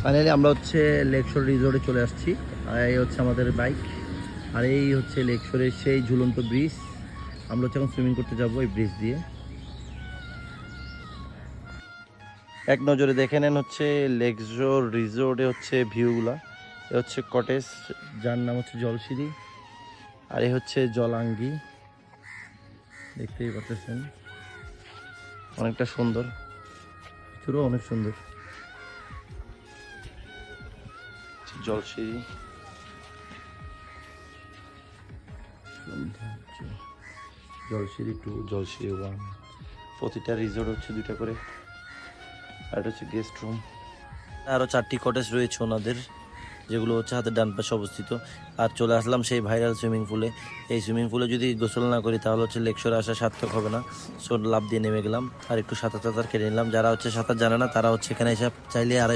Finally আমরা হচ্ছে Lakeshore রিসোর্টে চলে আসছি। আর এই হচ্ছে আমাদের বাইক, আর এই হচ্ছে লেকশোরের সেই ঝুলন্ত ব্রিজ। আমরা হচ্ছে এখন সুইমিং করতে যাবো এই ব্রিজ দিয়ে। এক নজরে দেখে নেন হচ্ছে লেকশোর রিসোর্টে হচ্ছে ভিউগুলা। এ হচ্ছে কটেজ, যার নাম হচ্ছে জলসিঁড়ি, আর এই হচ্ছে জলাঙ্গি, দেখতেই পাচ্ছেন অনেকটা সুন্দর, ভিতরেও অনেক সুন্দর। জলসিঁড়ি, জলসিঁড়ি 2, জলসিঁড়ি 1, প্রতিটা রিসোর্ট হচ্ছে 2টা করে, আর এটা হচ্ছে গেস্ট রুম। আরও 4টি কটেজ রয়েছে ওনাদের, যেগুলো হচ্ছে হাতের ডান পাশে অবস্থিত। আর চলে আসলাম সেই ভাইরাল সুইমিং পুলে। এই সুইমিং পুলে যদি গোসল না করি তাহলে হচ্ছে লেকশোরে আসা সার্থক হবে না। সো লাফ দিয়ে নেমে গেলাম আর একটু সাঁতার কেটে নিলাম। যারা হচ্ছে সাঁতার জানে না তারা হচ্ছে এখানে এসে চাইলে আর